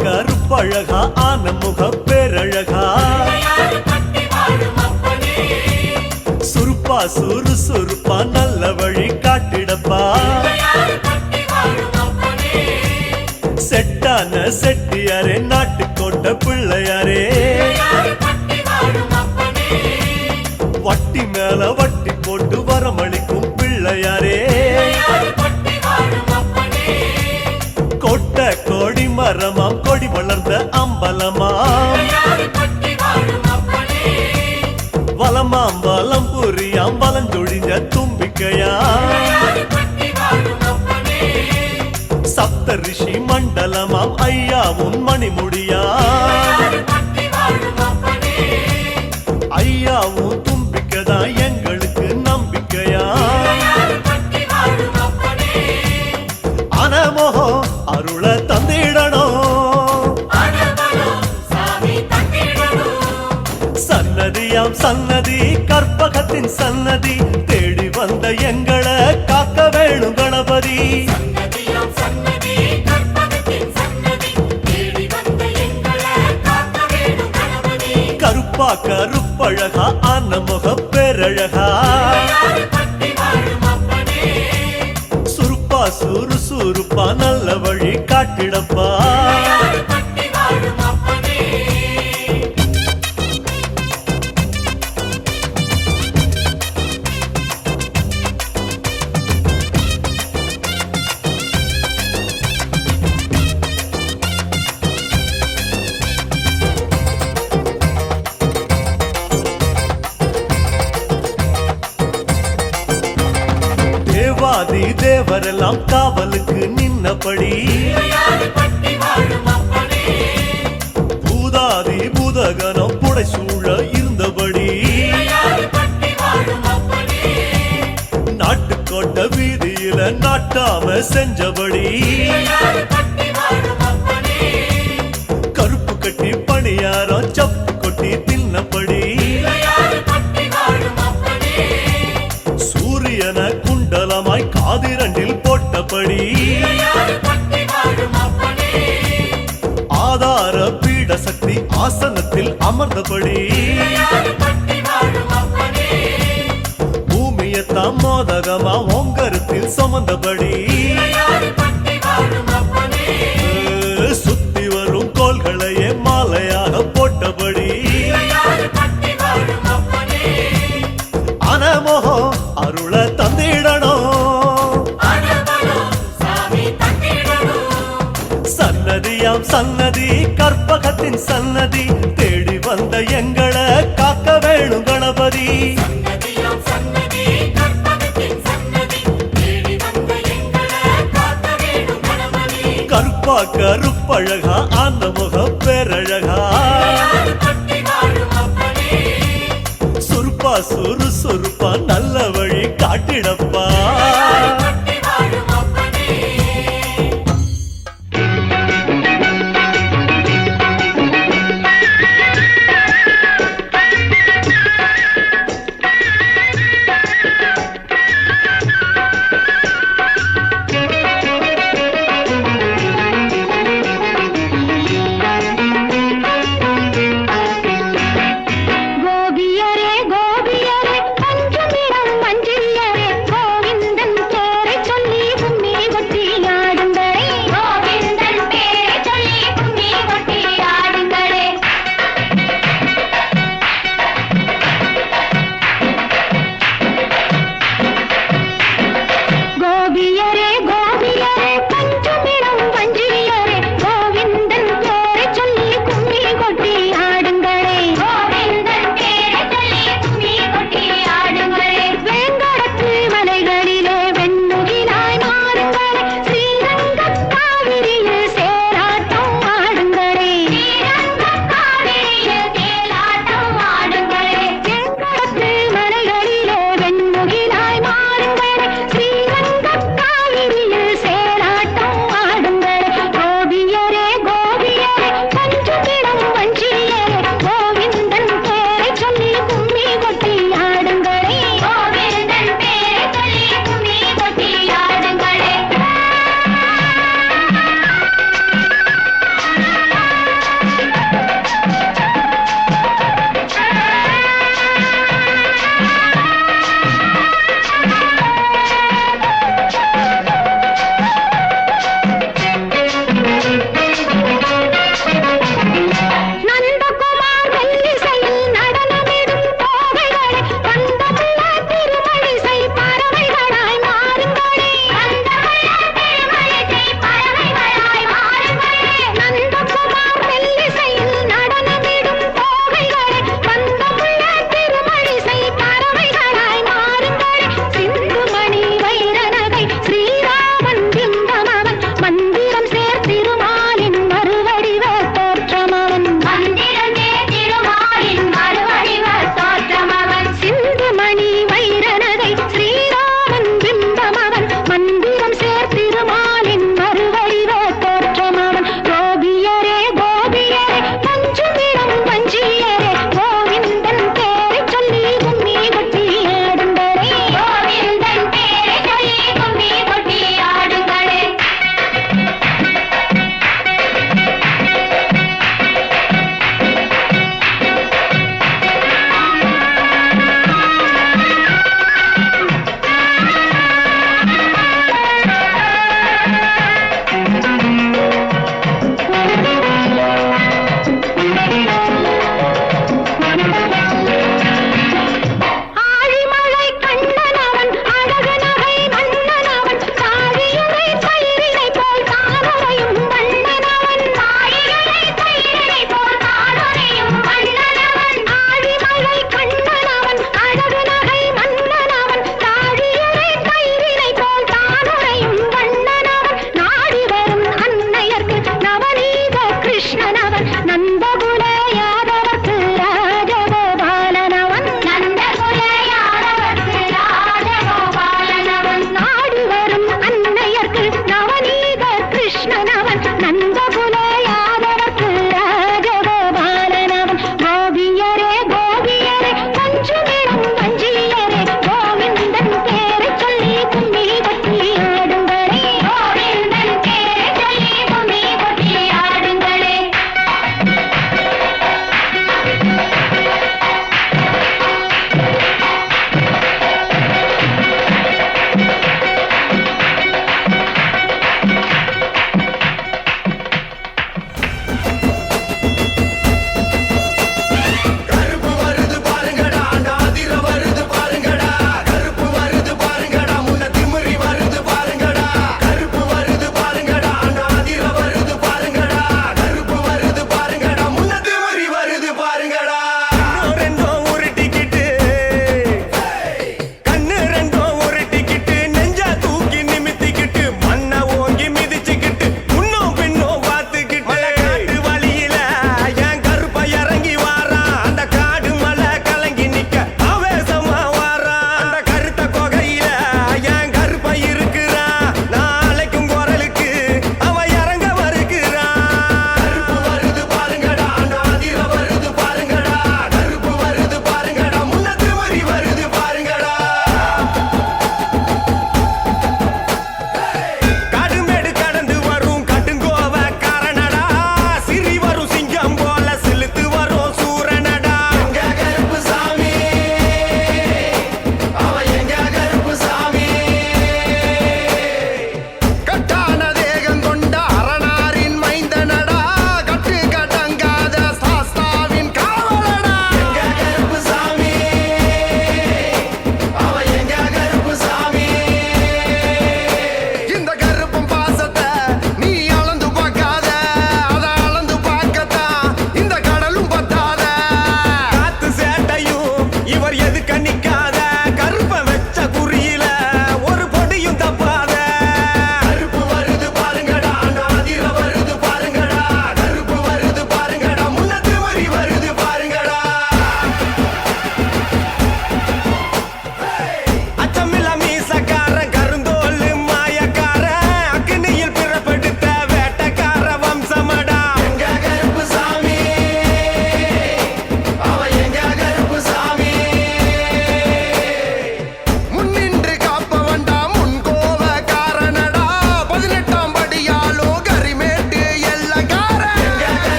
கருப்பழகா ஆனமுக பேரழகா சுருப்பா சுறுசுறுப்பா நல்ல வழி காட்டிடப்பா செட்டான செட்டியாரே நாட்டுக்கோட்ட பிள்ளையாரே வட்டி மேல வட்டி போட்டு வரமளிக்கும் பிள்ளையாரே கொட்ட கோடி மரமாம் கொடி வளர்ந்த அம்பலமாம் வலமாம் வலம் புரியாம் வலஞ்சொழிஞ்ச தும்பிக்கையாம் சப்த ரிஷி மண்டலமாம் ஐயாவும் மணிமுடியாம் ஐயாவும் தும்பிக்கைதான் எங்களுக்கு நம்பிக்கையாம் அனமோகோ அருள தந்திடணும் சன்னதியாம் சன்னதி கற்பகத்தின் சன்னதி தேடி வந்த எங்களை காக்க வேணும் கணபதி கருப்பா கருப்பழகா ஆனமுக பேரழகா சுருப்பா சுறுசுறுப்பா நல்ல வழி காட்டிடப்பா தேவாதி தேவரெல்லாம் காவலுக்கு நின்னபடி பூதாதி பூதகனம் புடைசூழ இருந்தபடி நாட்டுக்கோட்ட வீதியில நாட்டாம செஞ்சபடி கருப்பு கட்டி பணியாரம் சப்பு கொட்டி தின்னபடி சூரியன குண்டலமாய் காதிரண்டில் போட்டபடி ஆதார பீட சக்தி ஆசனத்தில் அமர்ந்தபடி பூமியத்தாம் மோதகமா ஓங்கரத்தில் சுமந்தபடி சுத்தி வரும் கோள்களையே மாலையாக போட்டபடி அனமோகோ அருள தந்திடணும் சன்னதியாம் சன்னதி கற்பகத்தின் சன்னதி தேடி வந்த எங்களை காக்க வேணும் கணபதி கருப்பா கருப்பழகா ஆனமுக பேரழகா சுருப்பா சுறுசுறுப்பா நல்ல வழி காட்டிடப்பா கோபியரே கோபியரே பஞ்சமிடம் மஞ்சியரே கோவிந்தன் பேரை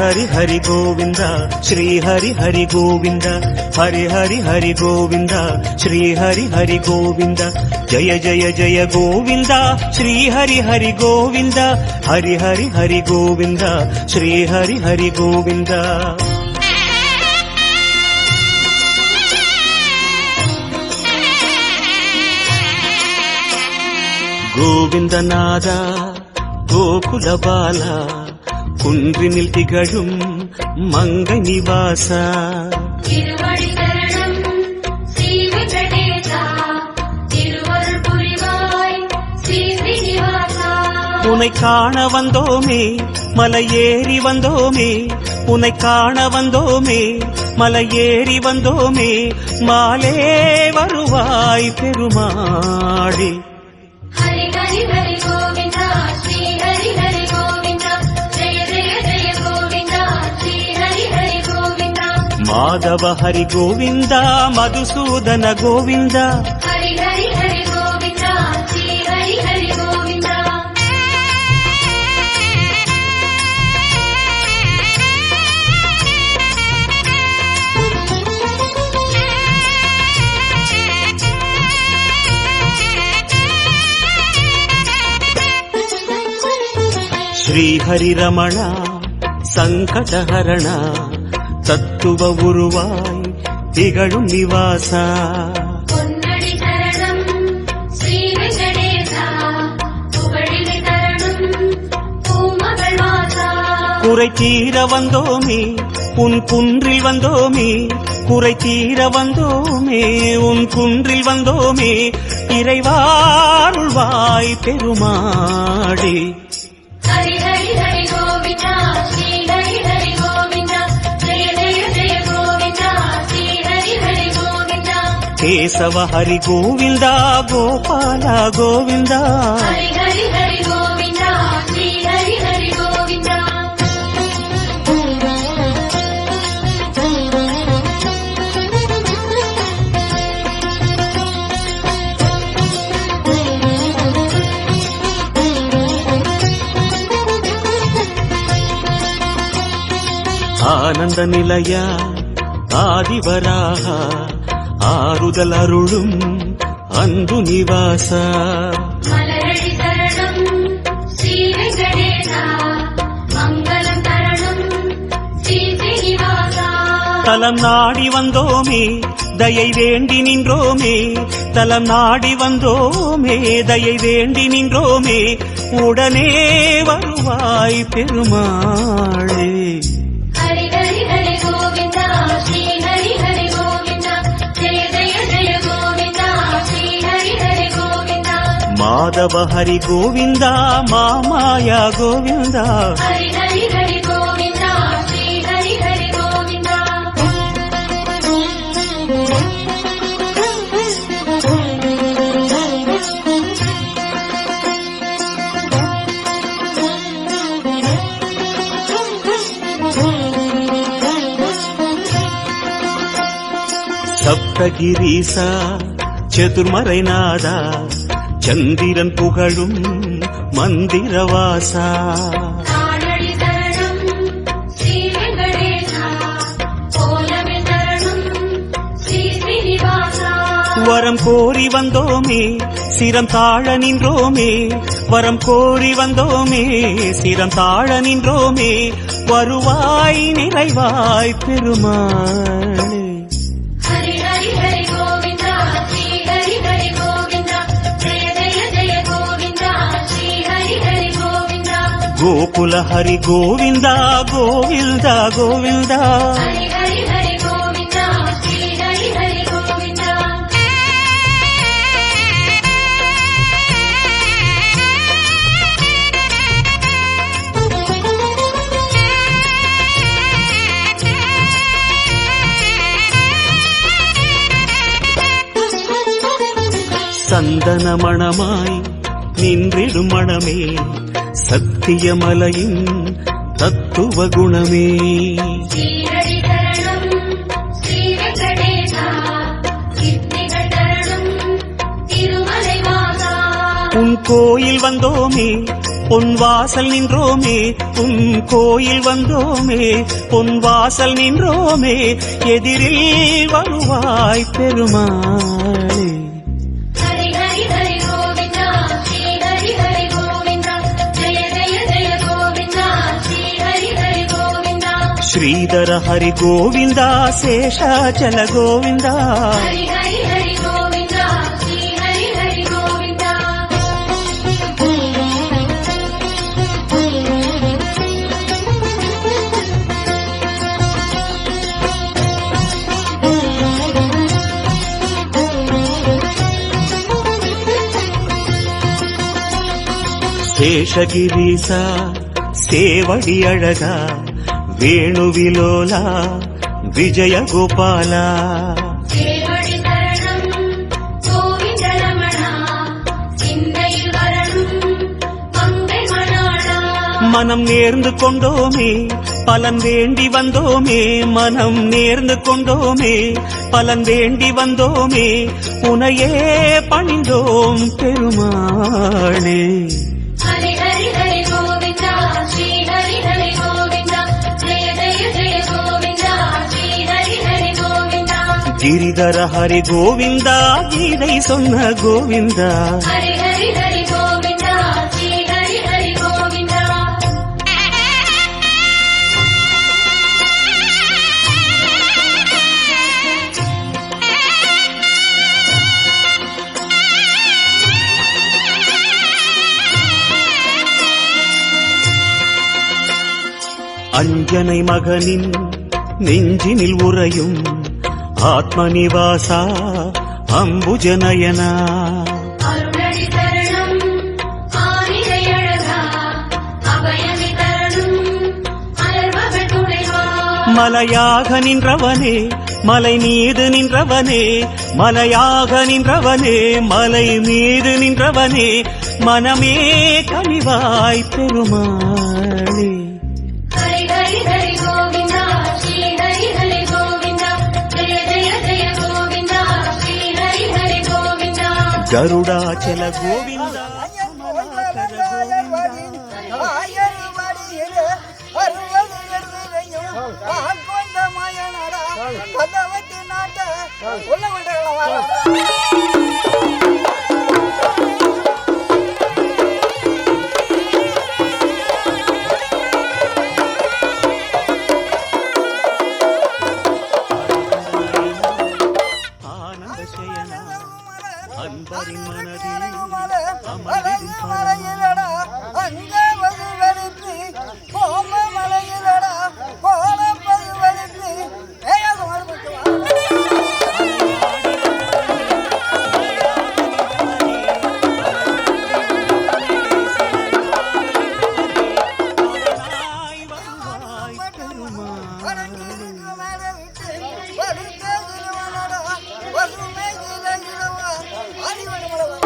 ஹரி ஹரி கோவிந்தா ஸ்ரீ ஹரி ஹரி கோவிந்தா ஹரி ஹரி ஹரி கோவிந்தா ஸ்ரீ ஹரி ஹரி கோவிந்தா ஜய ஜய ஜய கோவிந்தா ஸ்ரீ ஹரி ஹரி கோவிந்தா ஹரி ஹரி ஹரி கோவிந்தா ஸ்ரீ ஹரி ஹரி கோவிந்தா கோவிந்தநாதா கோகுல பாலா குன்றினில் திகழும் மங்கை நிவாசா திருவடி சரணம் ஸ்ரீ வெங்கடேசா திருவருள் புரிவாய் ஸ்ரீ ஸ்ரீனிவாசா உன்னை காண வந்தோமே மலையேறி வந்தோமே உன்னை காண வந்தோமே மலையேறி வந்தோமே மாலே வருவாய் பெருமாளே ஹரி ஹரி ஹரி கோவிந்தா ஸ்ரீ ஹரி ஹரி கோவிந்தா ஜெய ஜெய ஜெய கோவிந்தா ஸ்ரீ ஹரி ஹரி கோவிந்தா மாதவ ஹரி கோவிந்தா மதுசூதன கோவிந்தா ஹரி ஹரி ஹரி கோவிந்தா ஸ்ரீ ஹரி ஹரி கோவிந்தா ஸ்ரீ ஹரி ரமணா சங்கடஹரணா தத்துவ உருவாய் திகழும் நிவாசா பொன்னடி சரணம் ஸ்ரீ வெங்கடேசா புகழினை தரணும் பூமகள் வாசா குறை தீர வந்தோமே உன் குன்றில் வந்தோமே குறை தீர வந்தோமே உன் குன்றில் வந்தோமே இறைவாருள்வாய் பெருமாளே ஹரி ஹரி ஹரி கோவிந்தா ஸ்ரீ ஹரி ஹரி கோவிந்தா ஜெய ஜெய ஜெய கோவிந்தா ஸ்ரீ ஹரி ஹரி கோவிந்தா கேசவ ஹரி கோவிந்தா கோபால கோவிந்தா ஹரி ஹரி ஹரி கோவிந்தா ஸ்ரீ ஹரி ஹரி கோவிந்தா ஆனந்த நிலையா ஆதிவராக ஆறுதல் அருளும் அன்பு நிவாசா மலரடி சரணம் ஸ்ரீ வெங்கடேசா மங்களம் தரணும் ஸ்ரீ ஸ்ரீனிவாசா தலம் நாடி வந்தோமே தயை வேண்டி நின்றோமே தலம் நாடி வந்தோமே தயை வேண்டி நின்றோமே உடனே வருவாய் பெருமாளே ஹரி ஹரி ஹரி கோவிந்தா ஸ்ரீ ஹரி ஹரி கோவிந்தா ஜெய ஜெய ஜெய கோவிந்தா ஸ்ரீ ஹரி ஹரி கோவிந்தா மாதவ ஹரி கோவிந்தா மாமாயா கோவிந்தா ஹரி ஹரி ஹரி கோவிந்தா ஸ்ரீ ஹரி ஹரி கோவிந்தா சப்தகிரீசா சதுர்மறைநாதா சந்திரன் புகழும் மந்திரவாசா காணடி சரணம் ஸ்ரீ வெங்கடேசா கோலமே சரணம் ஸ்ரீ ஸ்ரீனிவாசா வரம் கோரி வந்தோமே சிரம் தாழ நின்றோமே வரம் கோரி வந்தோமே சிரம் தாழ நின்றோமே வருவாய் நிறைவாய் பெருமாளே ஹரி ஹரி ஹரி கோவிந்தா ஸ்ரீ ஹரி ஹரி கோவிந்தா ஜெய ஜெய ஜெய கோவிந்தா ஸ்ரீ ஹரி ஹரி கோவிந்தா கோகுல ஹரி கோவிந்தா கோவிந்தா கோவிந்தா ஹரி ஹரி ஹரி கோவிந்தா ஸ்ரீ ஹரி ஹரி கோவிந்தா சந்தன மணமாய் நின்றிடும் மணமே சத்தியமலையின் தத்துவ குணமே ஸ்ரீரடி சரணம் ஸ்ரீ வெங்கடேசா சித்திகள் தரணும் திருமலை வாசா உன் கோயில் வந்தோமே பொன் வாசல் நின்றோமே உன் கோயில் வந்தோமே பொன் வாசல் நின்றோமே எதிரில் வருவாய் பெருமாளே. ஹரி ஹரி ஹரி கோவிந்தா ஸ்ரீ ஹரி ஹரி கோவிந்தா ஜெய ஜெய ஜெய கோவிந்தா ஸ்ரீ ஹரி ஹரி கோவிந்தா. ஸ்ரீதர ஹரி கோவிந்தா சேஷாச்சல கோவிந்தா. ஹரி ஹரி ஹரி கோவிந்தா ஸ்ரீ ஹரி ஹரி கோவிந்தா. சேஷகிரீசா சேவடி அழகா வேணுவிலோலா விஜய கோபாலா. சேவடி சரணம் கோவிந்த ரமணா சிந்தையில் வரணும் மங்கை மணாளா. மனம் நேர்ந்து கொண்டோமே பலன் வேண்டி வந்தோமே மனம் நேர்ந்து கொண்டோமே பலன் வேண்டி வந்தோமே உனையே பணிந்தோம் பெருமாளே. ஹரி ஹரி ஹரி கோவிந்தா ஸ்ரீ ஹரி ஹரி கோவிந்தா ஜெய ஜெய ஜெய கோவிந்தா ஸ்ரீ ஹரி ஹரி கோவிந்தா. கிரிதர ஹரி கோவிந்தா கீதை சொன்ன கோவிந்தா. ஹரி ஹரி ஹரி கோவிந்தா ஸ்ரீ ஹரி ஹரி கோவிந்தா. அஞ்சனை மகனின் நெஞ்சினில் உறையும் ஆத்மநிவாசா அம்புஜநயனா. அருணடி சரணம் ஆனிரை அழகா அபயமி தரணும் அலர்மகள் துணைவா. மலையாக நின்றவனே மலை மீது நின்றவனே மலையாக நின்றவனே மலை மீது நின்றவனே மனமே கனிவாய் பெருமாளே. ஹரி ஹரி ஹரி கோவிந்தா ஸ்ரீ ஹரி ஹரி கோவிந்தா ஜெய ஜெய ஜெய கோவிந்தா ஸ்ரீ ஹரி ஹரி கோவிந்தா. கருடாச்சல கோவிந்தா. ஆனந்த சயனா அன்பரின் மனதில் அமர்ந்திடும் பரம.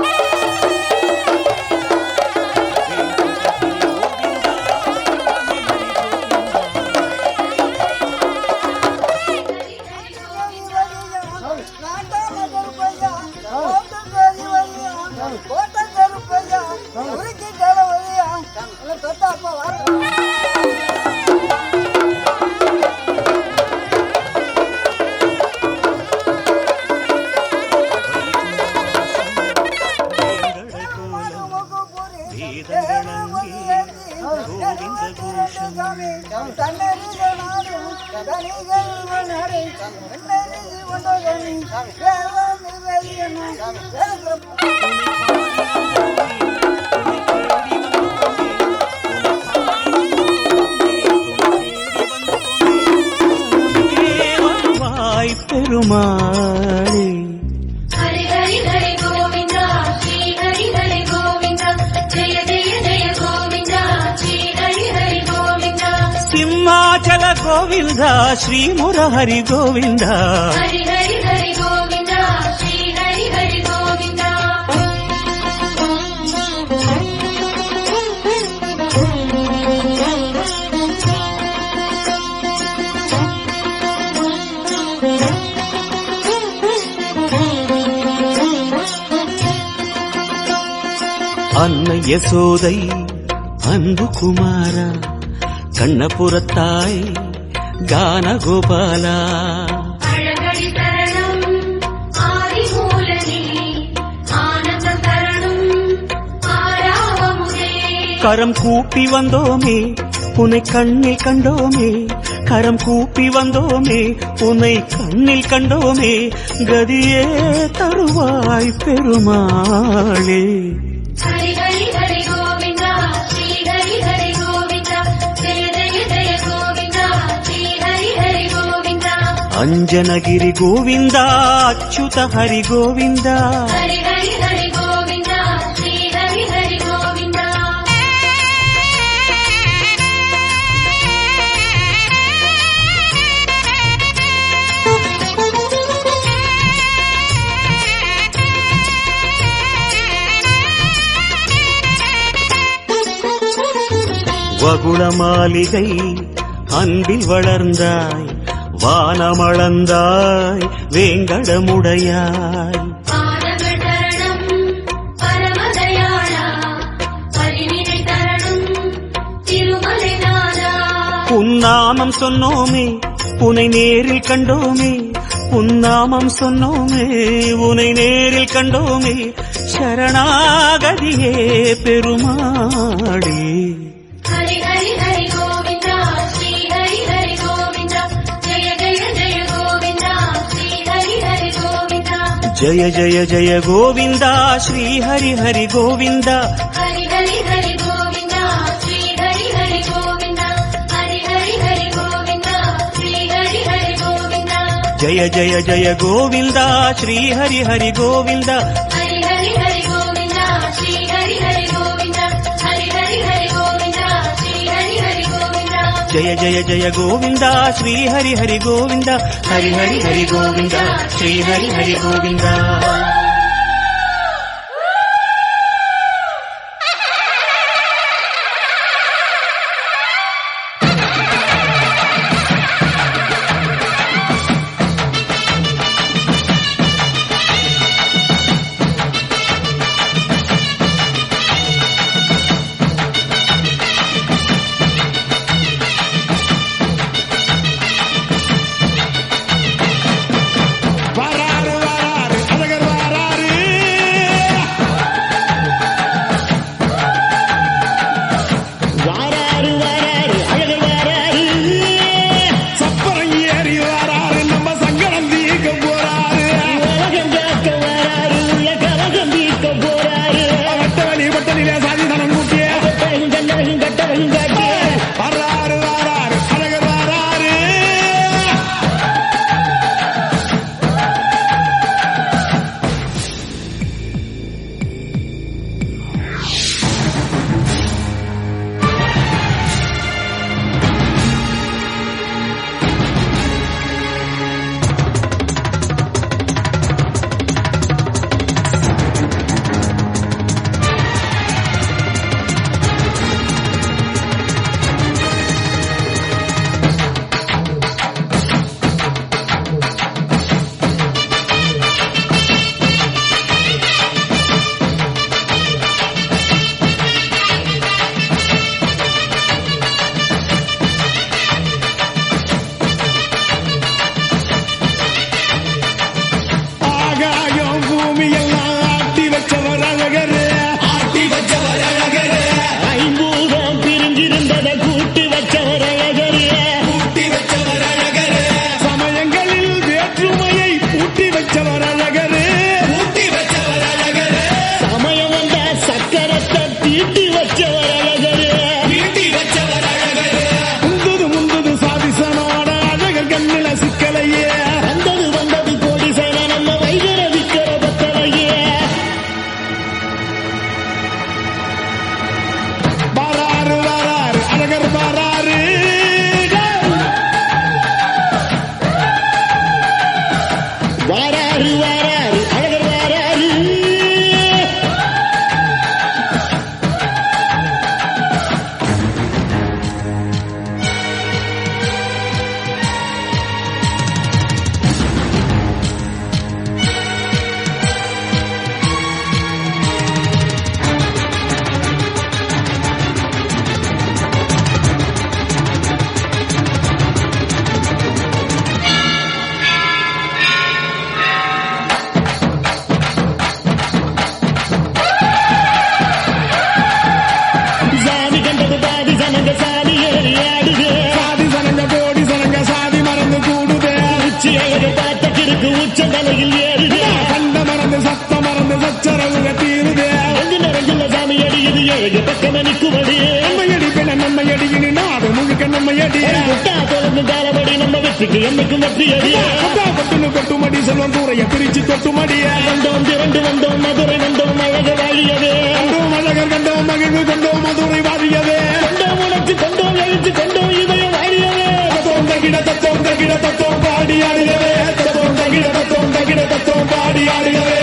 பெருமாளே. ஹரி ஹரி ஹரி கோவிந்தா ஸ்ரீ ஹரி ஹரி கோவிந்தா ஜெய ஜெய ஜெய கோவிந்தா ஸ்ரீ ஹரி ஹரி கோவிந்தா. சிம்மாச்சல கோவிந்தா ஸ்ரீ முரஹரி கோவிந்தா. ஹரி ஹரி ஹரி கோவிந்தா ஸ்ரீ ஹரி ஹரி கோவிந்தா. அன்னை யசோதை அன்பு குமாரா கண்ணபுரத்தாய் கான கோபாலா அழகடி தரணம் ஆதிமூலனே ஆனந்தம் தரணும் ஆராவமுதே கரம் கூப்பி வந்தோமே உன்னை கண்ணில் கண்டோமே கரம் கூப்பி வந்தோமே உன்னை கண்ணில் கண்டோமே கதியே தருவாய் பெருமாளே ஹரி ஹரி ஹரி கோவிந்தா ஸ்ரீ ஹரி ஹரி கோவிந்தா ஜெய ஜெய ஜெய கோவிந்தா ஸ்ரீ ஹரி ஹரி கோவிந்தா அஞ்சனகிரி கோவிந்தா அச்சுத ஹரி கோவிந்தா ஹரி ஹரி ஹரி கோவிந்தா ஸ்ரீ ஹரி ஹரி கோவிந்தா வகுள மாளிகை அன்பில் வளர்ந்தாய் வானமளந்தாய் வேங்கடமுடையாய் பாதங்கள் தரணம் பரமதயாளா பரிவினை தரணம் திருமலை நாதா உன்னாமம் சொன்னோமே உனை நேரில் கண்டோமே உன்னாமம் சொன்னோமே உனை நேரில் கண்டோமே சரணாகதியே பெருமாளே ஹரி ஹரி ஹரி கோவிந்தா ஸ்ரீ ஹரி ஹரி கோவிந்தா ஜெய ஜெய ஜெய கோவிந்தா ஸ்ரீ ஹரி ஹரி கோவிந்தா ஜய ஜய ஜய கோவிந்தா ஸ்ரீ ஹரி ஹரி கோவிந்தா ஹரி ஹரி ஹரி கோவிந்தா ஸ்ரீ ஹரி ஹரி கோவிந்தா ஹரி ஹரி ஹரி கோவிந்தா ஸ்ரீ ஹரி ஹரி கோவிந்தா ஜய ஜய ஜய கோவிந்தா ஸ்ரீ ஹரி ஹரி கோவிந்தா ஹரி ஹரி ஹரி கோவிந்தா ஸ்ரீ ஹரி ஹரி கோவிந்தா ஹரி ஹரி ஹரி கோவிந்தா ஸ்ரீ ஹரி ஹரி கோவிந்தா ஜய ஜய ஜய கோவிந்தா ஸ்ரீ ஹரி ஹரி கோவிந்தா ஹரி ஹரி ஹரி கோவிந்தா ஸ்ரீ ஹரி ஹரி கோவிந்தா வராரு வராரு அழகர் வாராரு அழக பார்த்த கிறுக்கு உச்ச தலையில் ஏறுதே. கண்ட மறந்து சத்த மறந்து சச்சரவுக தீருதே. அங்கு நிறைஞ்சுள்ள சாமி அடியுது ஏழு பக்கம் நிற்குமடி. நம்மையடி பின்ன நம்மையடி இனி நாடு முழுக்க நம்மையடி. குட்டா தொடர்ந்து காலபடி நம்ம வெற்றிக்கு என்னைக்கும் வெற்றி அடி. கொட்டுன்னு கொட்டுமடி செல்வம் கூரைய பிரிச்சு கொட்டுமடிய. வந்தோம் திரண்டு வந்தோம் மதுரை வந்தோம் அழக வாழியவே. கண்டோம் அழகர் கண்டோம் மகிழ்வு கண்டோம் மதுரை வாழியவே. கொண்டோம் உணர்ச்சி கொண்டோம் எழுச்சி கொண்டோம் இதயம் வாழியவே. தத்தோம் தகிட தத்தோம் தகிட தத்தோம் பாடி ஆடுகவே. தத்தோம் தகிட தத்தோம் தகிட தத்தோம் பாடி ஆடுகவே.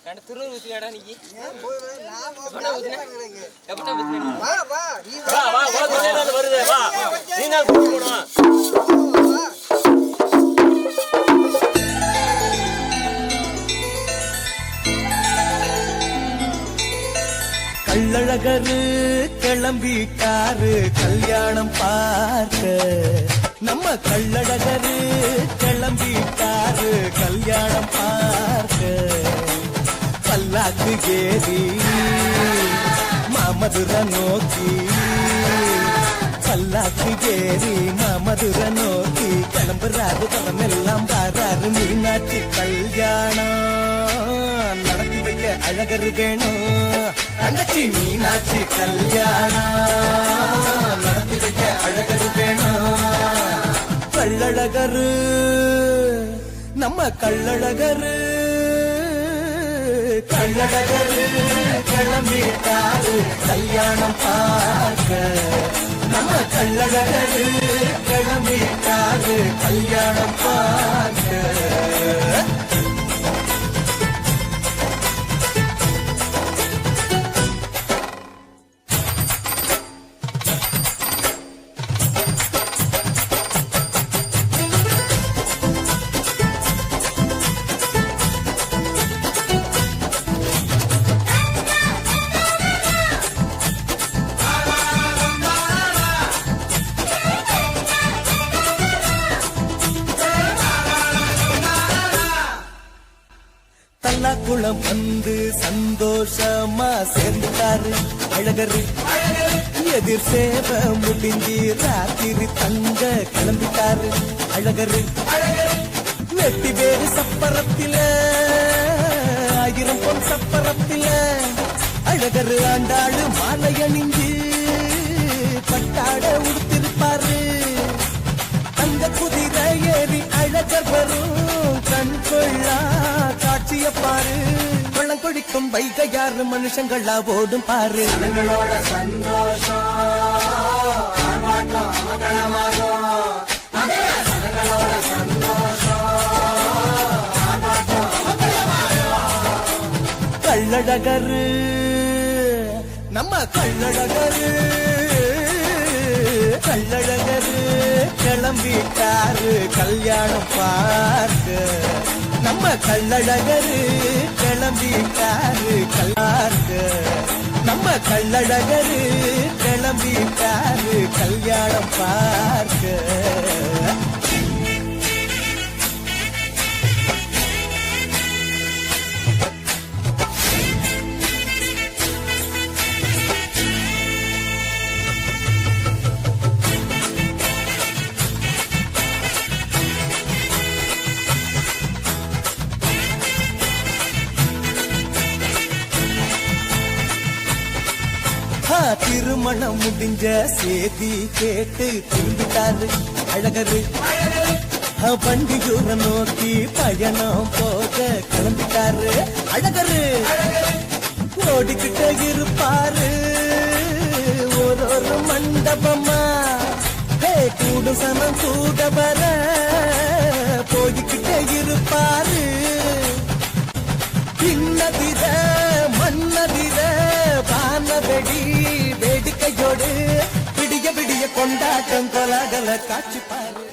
திருநூறு ஊத்துவியாடா நீ வருது வா நீ தான் போகணும். கள்ளழகரு கிளம்பிட்டாரு கல்யாணம் பார்க்க. நம்ம கள்ளழகரு கிளம்பிட்டாரு கல்யாணம் பார்க்க. பல்லாக்கு ஏறி மாமதுரை நோக்கி, பல்லாக்கு ஏறி மாமதுரை நோக்கி கிளம்புறாரு. பணமெல்லாம் பாராரு. மீனாட்சி கல்யாணம் நடத்தி வைக்க அழகரு வேணும். தங்கச்சி மீனாட்சி கல்யாணம் நடத்தி வைக்க அழகரு வேணும். கள்ளழகரு நம்ம கள்ளழகரு, கள்ளழகரு கிளம்பிட்டாரு கல்யாணம் பார்க்க. நம்ம கள்ளழகரு கிளம்பிட்டாரு கல்யாணம் பார்க்க. குளம் வந்து சந்தோஷமா சேர்ந்துட்டாரு அழகரு. எதிர் சேவ முடிஞ்சி ராத்திரி தங்க கிளம்பிட்டாரு அழகரு. வெட்டி வேறு சப்பரத்தில 1000 பொன் சப்பரத்தில அழகரு ஆண்டாளு மாலை அணிஞ்சு பட்டாட உடுத்திருப்பாரு. அந்த குதிரை ஏறி அழகர் வரும் கண் கொள்ளா காட்சிய பாரு. வெள்ளம் கொடிக்கும் வைகையாறு மனுஷங்களா ஓடும் பாரு. ஜனங்களோட சந்தோஷம் ஜனங்களோட சந்தோஷம். கள்ளழகரு நம்ம கள்ளழகரு, கள்ளழகரு கிளம்பிட்டாரு கல்யாணம் பார்க்க. நம்ம கள்ளழகரு கிளம்பிட்டாரு கல்யாணம். நம்ம கள்ளழகரு கிளம்பிட்டாரு கல்யாணம் பார்க்க. திருமணம் முடிஞ்ச சேதி கேட்டு திரும்பிட்டாரு அழகரு. பண்டியூரை நோக்கி பயணம் போக கிளம்பிட்டாரு அழகரு. ஓடிக்கிட்ட இருப்பாரு ஒரு மண்டபமா. கூடு சனம் கூட வர போய்கிட்ட இருப்பாரு. பின்னதிர மன்னதிர வானவெடி வேடிக்கையோடு விடிய விடிய கொண்டாட்டம் கொலாகல காட்சி பாரு.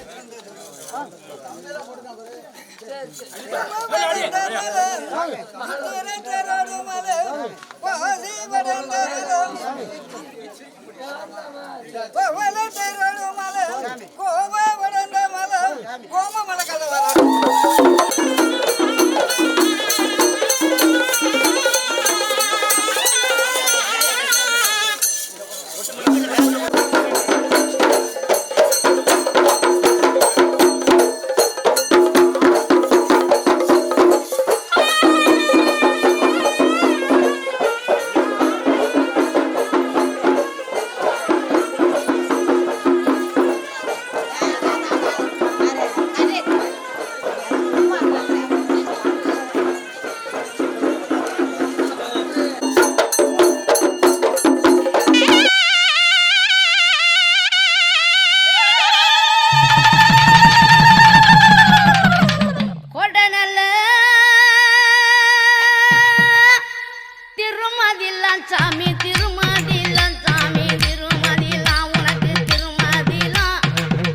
சாமி திருமதிலாம் சாமி திருமதிலாம் உனக்கு திருமதிலாம்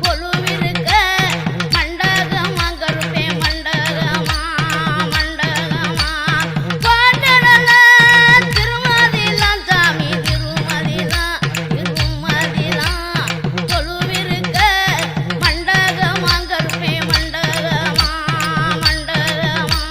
கொலுவிருக்க மண்டகமா கருப்பே மண்டகமா மண்டகமா பாண்டடல திருமதிலாம் சாமி திருமதிலாம் திருமதிலாம் கொலுவிருக்க மண்டகமா கருப்பே மண்டகமா மண்டகமா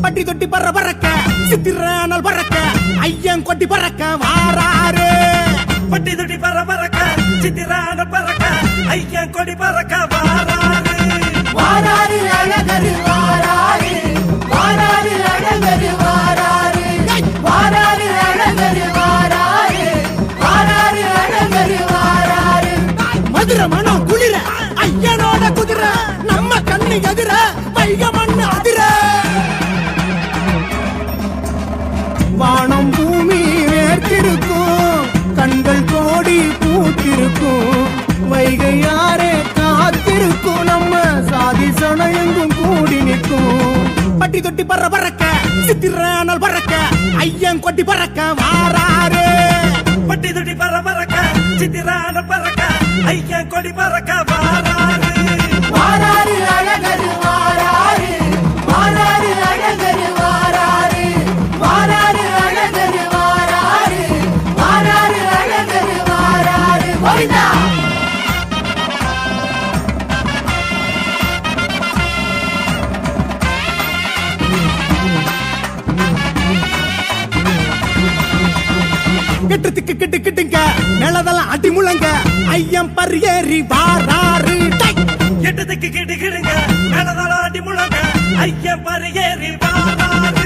பட்டி தொட்டி பற பறக்க சித்திரானல் பறக்க ஐயன் கொட்டி பறக்க வாராரு பட்டி தொட்டி பற பறக்க சித்திரானல் பறக்க ஐயன் கொடி பறக்க வாராரு வாராரு அழகரு வாராரு வாராரு அழகரு வாராரு வாராரு அழகரு வாராரு வாராரு அழகரு வாராரு மதுரை மனம் குளிர ஐயனோட குதிரை நம்ம கண்ணு எதிர வைக மண்ணு அதிர வானம் பூமி வேர்த்திருக்கும் கண்கள் கோடி பூத்திருக்கும் வைகை யாரே காத்திருக்கும் நம்ம சாதி சனயங்கும் கூடி நிற்கும் பட்டி தொட்டி பற பறக்க சித்திரானல் பறக்க ஐயன் கொட்டி பறக்க வாராரு பட்டி தொட்டி பற பறக்க சித்திரானல் பறக்க ஐயன் கொடி பறக்க வாராரு வாராரு அழகரு வாராரு வாராரு அழகரு வாராரு வாராரு அழகரு வாராரு வாராரு அழகரு வாராரு கோவிந்தா கெட்டுக்கு கிட்டு கிட்டுங்க நிலதெல்லாம் அடி முழங்க ஐயம் பரியேறி வாராரு எட்டத்துக்கு கிட்டு கிடுங்க நடதலாடி முழங்க ஐயன் பரியேறி வாராரு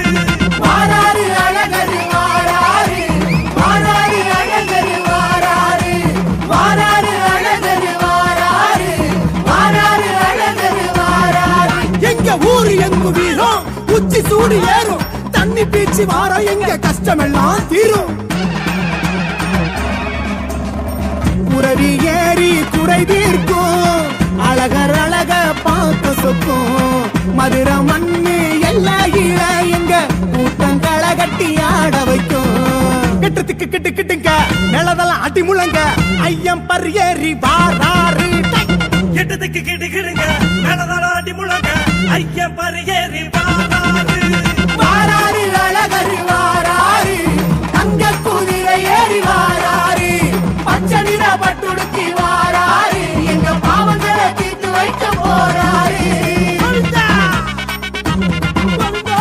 வாராரு அழகரு வாராரு வாராரு அழகரு வாராரு வாராரு அழகரு வாராரு வாராரு அழகரு வாராரு எங்க ஊரு எங்கு வீரம் உச்சி சூடு ஏறும் தண்ணி பீச்சி வாரம் எங்க கஷ்டமெல்லாம் தீரும் குரவி ஏறி குறை தீர்க்கும் அழகர் அழக பார்த்து சொக்கும் மதுரை மண்ணு எல்லா ஈழ எங்க கூட்டங்களை கட்டி ஆட வைக்கும் கெட்டுக்கு கிட்டு கிட்டுங்க நிலதெல்லாம் அடி முழங்க ஐயம் பரியேறி வாராரு எட்டத்துக்கு கிட்டு கிடுங்க நடதலாடி முழங்க ஐயன் பரியேறி வாராரு வாராரு அழகரு வாராரு தங்க குதிரை ஏறி வாராரு பச்சை நிற பட்டுடுத்தி வாராரு எங்க பாவங்களை தீர்த்து வைக்க போறாரு கோவிந்தா! கோவிந்தா!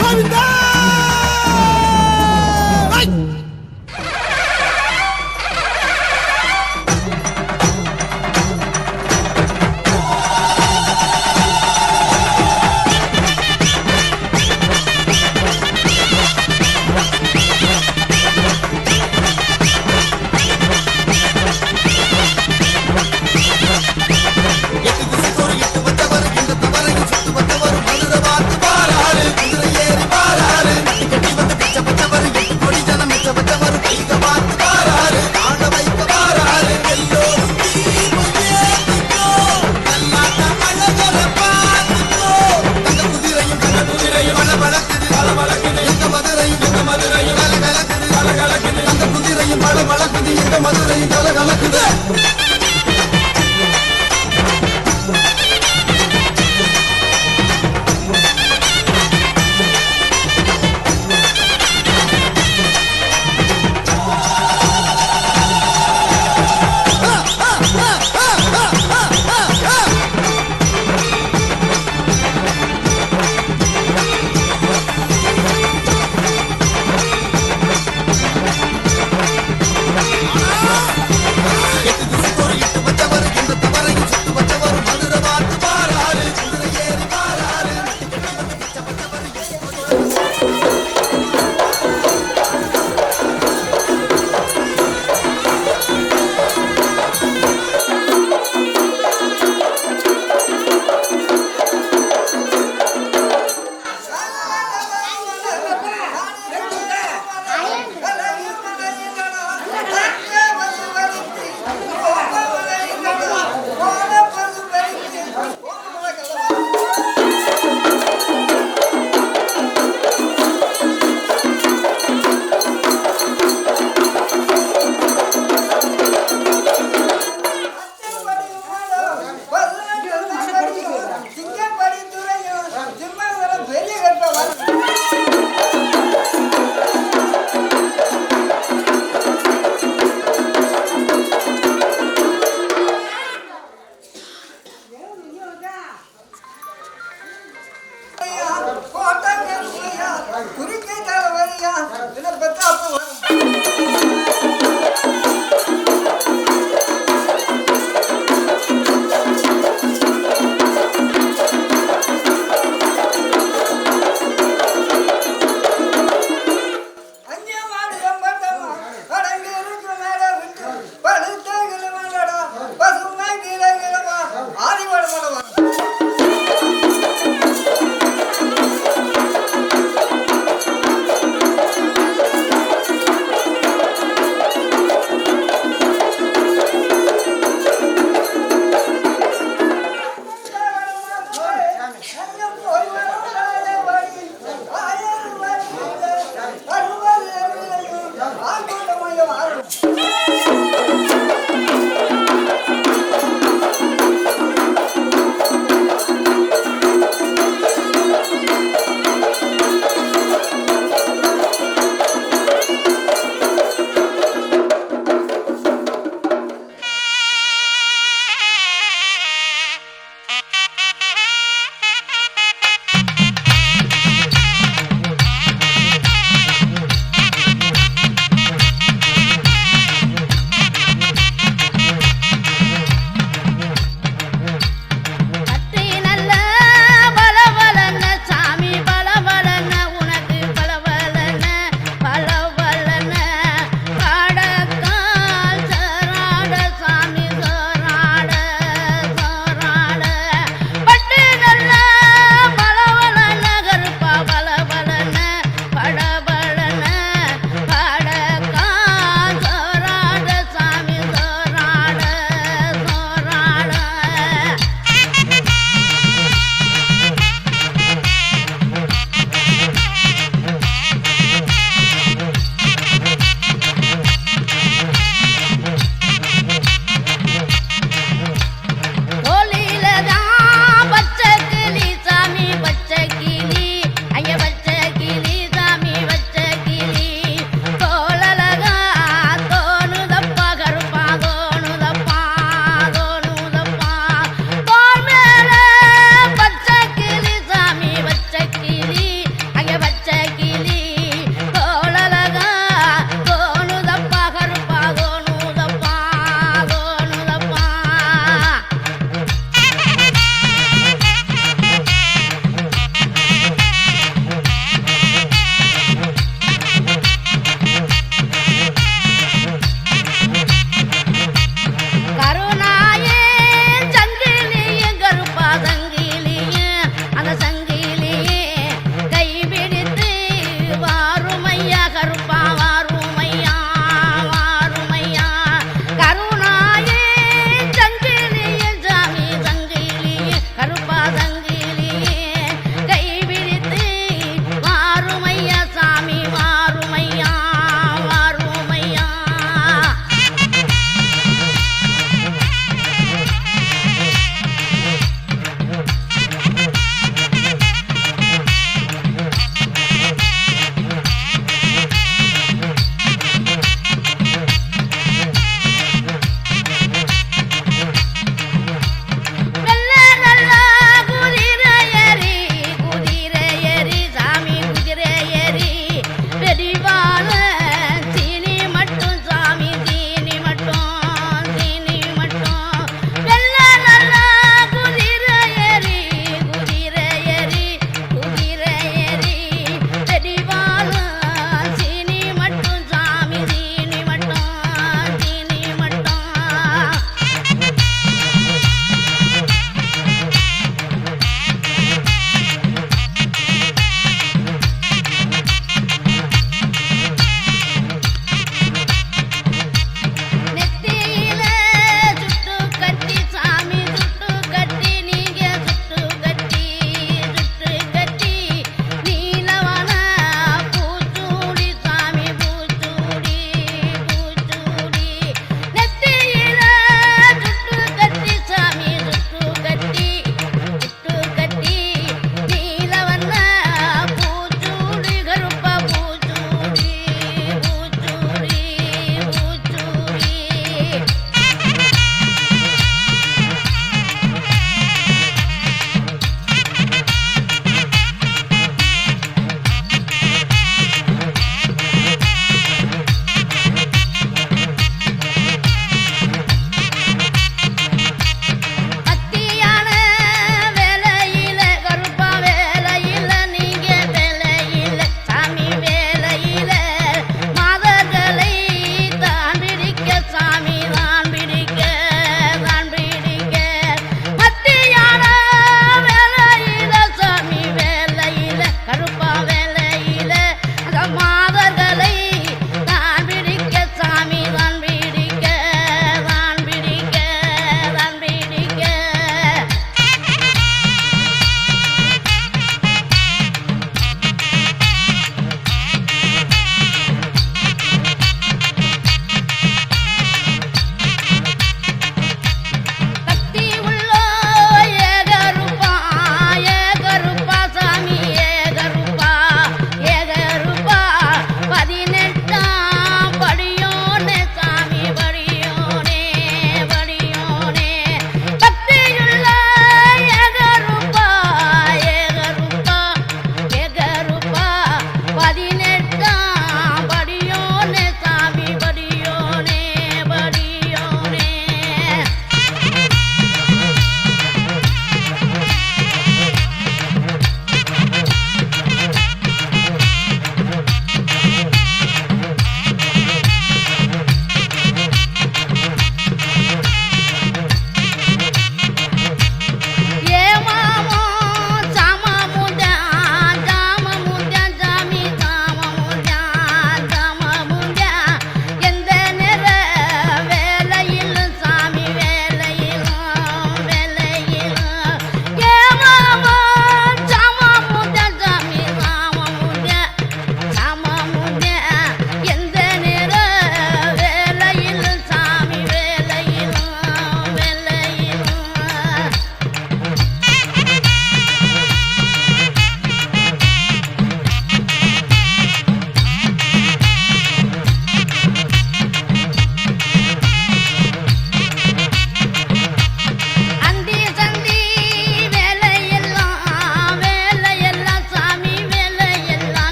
கோவிந்தா! ஐ! குறிக்கை தலைவலியா என்ன பெற்றா அப்ப வரும்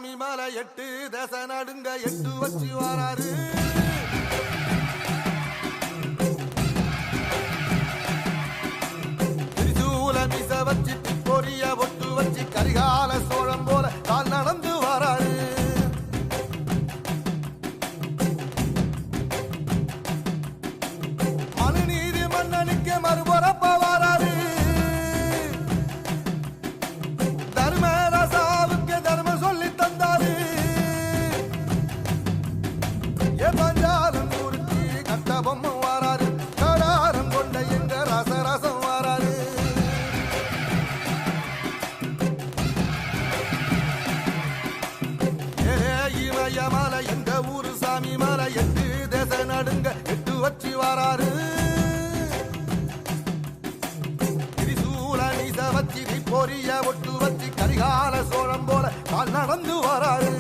சாமி மலை 8 தேச நடுங்க 8 வச்சு வராரு. திரிசூல மிச வச்சு பொரிய ஒட்டு வச்சு கரிகால சோழம் போல கால் நடந்து வராரு. மனுநீதி மன்னனுக்கு மறுபரப்ப வராரு. தர்மராசாவுக்கு தர்மம் சொல்லி தந்தாரு. பஞ்சாலம் ஊருக்கு கட்ட பொம்மை வராரு. கடாரம் கொண்ட எங்க ரசரசம் வராரு. இமய மலை எங்க ஊரு சாமி மலை 8 தேச நடுங்க 8 வச்சு வராரு. திரிசூல நீச வச்சு பொரிய ஒட்டு வச்சு கரிகால சோழம் போல கால் நடந்து வராரு.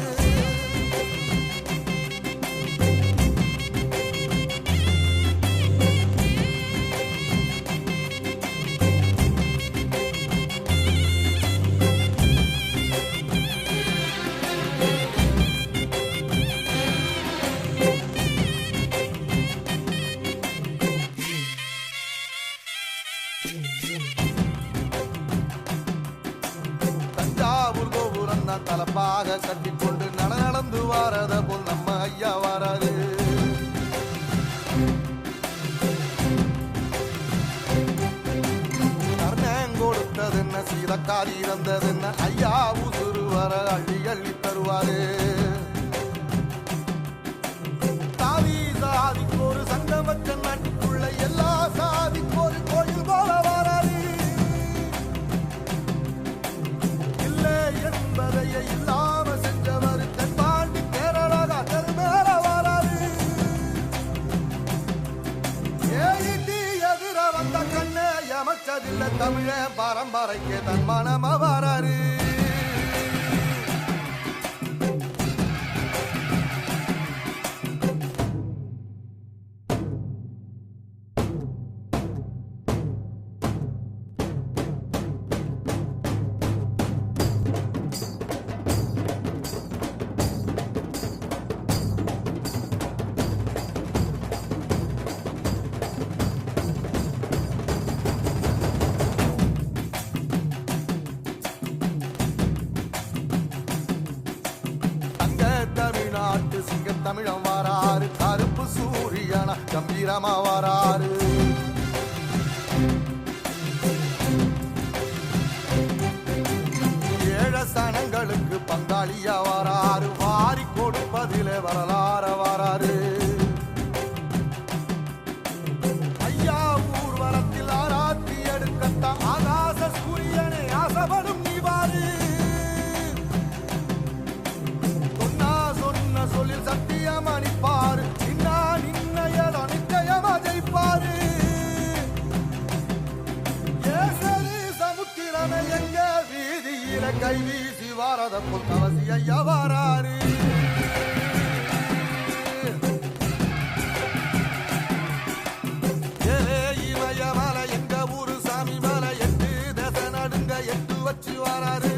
தஞ்சாவூர் கோபுரம் தான் தலப்பாக கட்டிக்கொண்டு நடந்து வாரத போல் நம்ம ஐயா வராது. கர்ணன் கொடுத்தது என்ன சீதக்காரி இறந்தது என்ன ஐயா உசுறு வர அள்ளி அள்ளி தருவாரு. சாதி சாதிக்கு ஒரு சங்கம் வச்ச நாட்டுக்குள்ள எல்லா சாதிக்கு ஒரு கோயில் போல வராது. என்பதையே இல்லாம செஞ்சவர் தென்பாண்டி கேரளா தெருமேல வராது. ஏடி எதிர வந்த கண்ணே அமைச்சதில்லை தமிழ பரம்பரைக்கு தன் மனம வராரு. தமிழ்நாட்டு சிங்க தமிழம் வராரு. கருப்பு சூரியனா கம்பீரமா வராரு. ஏழ சனங்களுக்கு பங்காளியா வராரு. வாரி கொடுப்பதிலே வரலாற வராரு. ஐயா ஊர்வலத்தில் ஆராத்தி எடுக்கத்த ஆகாச சூரியனை ஆசைப்படும் நீவாரு. சொல்லில் சத்தியம் அணிப்பாரு. நின்னையதோ நிச்சயமா ஜெயிப்பாரு. சமுத்திரமே எங்க வீதியில கை வீசி வாரத போல் கவசி ஐயா வராரு. இமய மலை எங்க ஊரு சாமி மலை 8 தேச நடுங்க 8 வச்சு வராரு.